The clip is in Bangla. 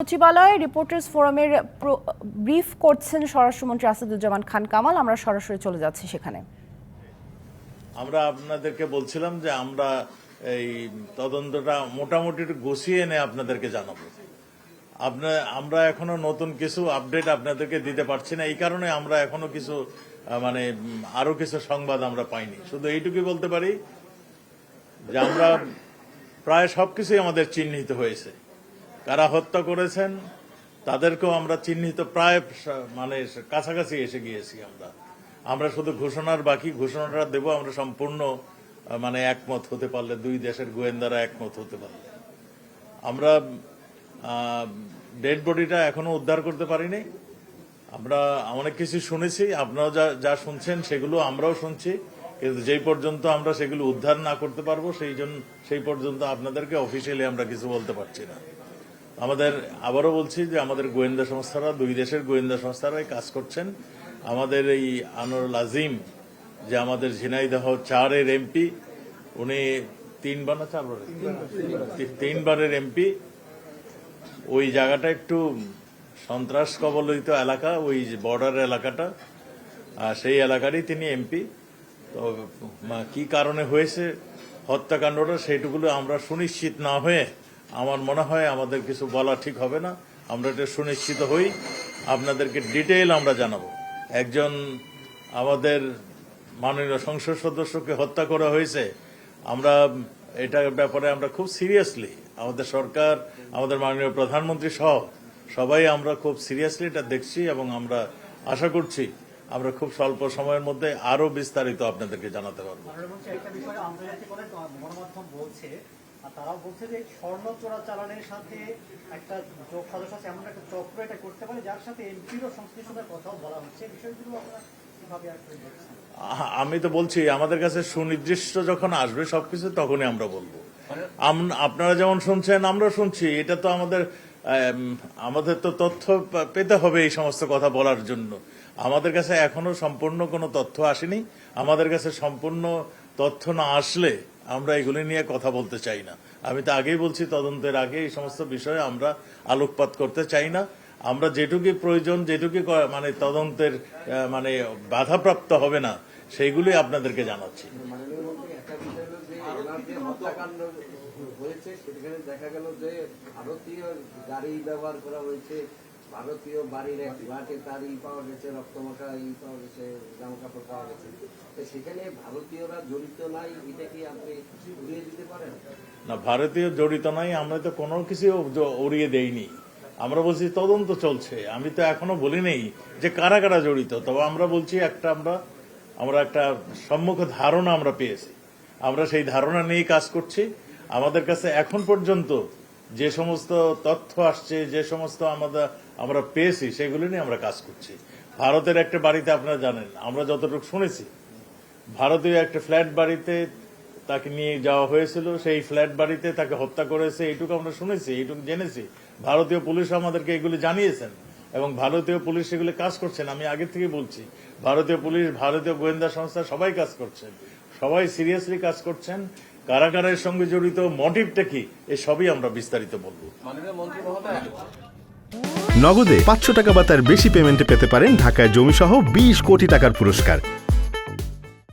সচিবালয়ে রিপোর্টার্স ফোরামের ব্রিফ করছেন স্বরাষ্ট্রমন্ত্রী আসাদুজ্জামান খান কামাল। আমরা সরাসরি চলে যাচ্ছি সেখানে। আমরা আপনাদেরকে বলছিলাম যে আমরা এই তদন্তটা মোটামুটি গুছিয়ে এনে আপনাদেরকে জানাবো। আমরা এখনো নতুন কিছু আপডেট আপনাদেরকে দিতে পারছি না, এই কারণে আমরা এখনো কিছু আরো কিছু সংবাদ আমরা পাইনি। শুধু এইটুকুই বলতে পারি যে আমরা প্রায় সবকিছুই আমাদের চিহ্নিত হয়েছে। কারা হত্যা করেছেন তাদেরকেও আমরা চিহ্নিত প্রায় কাছাকাছি এসে গিয়েছি। আমরা শুধু ঘোষণার বাকি, ঘোষণাটা দেব আমরা সম্পূর্ণ একমত হতে পারলে, দুই দেশের গোয়েন্দারা একমত হতে পারলে। আমরা ডেড বডিটা এখনো উদ্ধার করতে পারিনি। আমরা অনেক কিছু শুনেছি, আপনারাও যা শুনছেন সেগুলো আমরাও শুনছি, কিন্তু যেই পর্যন্ত আমরা সেগুলো উদ্ধার না করতে পারবো সেই পর্যন্ত আপনাদেরকে অফিসিয়ালি আমরা কিছু বলতে পারছি না। আবারও বলছি যে আমাদের গোয়েন্দা সংস্থারা, দুই দেশের গোয়েন্দা সংস্থারাই কাজ করছেন। আমাদের এই আনোয়ারুল আজিম, যে আমাদের ঝিনাইদহ 4-এর এমপি, উনি 3বার না 4বার 3বারের এমপি। ওই জায়গাটা একটু সন্ত্রাস কবলিত এলাকা, ওই বর্ডার এলাকাটা, সেই এলাকারই তিনি এমপি। তো কি কারণে হয়েছে হত্যাকাণ্ডটা সেইটুকুলো আমরা সুনিশ্চিত না হয়ে আমার মনে হয় আমাদের কিছু বলা ঠিক হবে না। আমরা এটা সুনিশ্চিত হই, আপনাদেরকে ডিটেইল আমরা জানাবো। একজন আমাদের মাননীয় সংসদ সদস্যকে হত্যা করা হয়েছে, আমরা এটার ব্যাপারে আমরা খুব সিরিয়াসলি, আমাদের সরকার, আমাদের মাননীয় প্রধানমন্ত্রী সহ সবাই আমরা খুব সিরিয়াসলি এটা দেখছি, এবং আমরা আশা করছি আমরা খুব স্বল্প সময়ের মধ্যে আরো বিস্তারিত আপনাদেরকে জানাতে পারবো। তারাও বলছে যে স্বর্ণ চোরাচালানের সাথে একটা সদস্য আছে, এমন একটা চক্র এটা করতে পারে যার সাথে এমপিরও সংশ্লিষ্টতার কথাও বলা হচ্ছে। বিষয়গুলো আপনারা কিভাবে দেখছেন? আমি তো বলছি আমাদের কাছে সুনির্দিষ্ট যখন আসবে সবকিছু তখনই আমরা বলবো। আপনারা যেমন শুনছেন আমরা শুনছি, এটা তো আমাদের তো তথ্য পেতে হবে এই সমস্ত কথা বলার জন্য। আমাদের কাছে এখনো সম্পূর্ণ কোনো তথ্য আসেনি। আমাদের কাছে সম্পূর্ণ তথ্য না আসলে আমরা এগুলি নিয়ে কথা বলতে চাই না। আমি তো আগেই বলছি, তদন্তের আগে এই সমস্ত বিষয়ে আমরা আলোকপাত করতে চাই না। আমরা যেটুকু প্রয়োজন, যেটুকু তদন্তের বাধাপ্রাপ্ত হবে না, সেইগুলি আপনাদেরকে জানাচ্ছি। দেখা গেল যে ভারতীয় গাড়ি ব্যবহার করা হয়েছে, ভারতীয় বাড়ির এক ফ্ল্যাটে তার পাওয়া গেছে, রক্তমাখা পাওয়া গেছে, জামা কাপড় পাওয়া গেছে। সেখানে ভারতীয়রা জড়িত নাই, এটা কি আপনি উড়িয়ে দিতে পারেন? না, ভারতীয় জড়িত নাই, আমরা তো কোনো কিছু উড়িয়ে দেইনি। আমরা বলছি তদন্ত চলছে। আমি তো এখনো বলি নেই যে কারা কারা জড়িত, তবে আমরা বলছি আমরা একটা সম্মুখ ধারণা আমরা পেয়েছি। আমরা সেই ধারণা নিয়েই কাজ করছি। আমাদের কাছে এখন পর্যন্ত যে সমস্ত তথ্য আসছে, যে সমস্ত আমরা পেয়েছি, সেগুলো নিয়ে আমরা কাজ করছি। ভারতের একটা বাড়িতে, আপনারা জানেন, আমরা যতটুকু শুনেছি, ভারতীয় একটা ফ্ল্যাট বাড়িতে তাকে নিয়ে যাওয়া হয়েছিল, সেই ফ্ল্যাট বাড়িতে তাকে হত্যা করেছে, এইটুকু আমরা শুনেছি, এইটুকু জেনেছি। ভারতীয় পুলিশ আমাদেরকে এগুলি জানিয়েছেন, এবং ভারতীয় পুলিশ এগুলি কাজ করছেন। আমি আগে থেকে বলছি, ভারতীয় পুলিশ, ভারতীয় গোয়েন্দা সংস্থা সবাই কাজ করছেন, সবাই সিরিয়াসলি কাজ করছেন। কারা কারা এর সঙ্গে জড়িত, মোটিভটা কি, এই সবই আমরা বিস্তারিত বলবো। নগদে 500 টাকা বা তার বেশি পেমেন্টে পেতে পারেন ঢাকায় জমিসহ 20 কোটি টাকার পুরস্কার।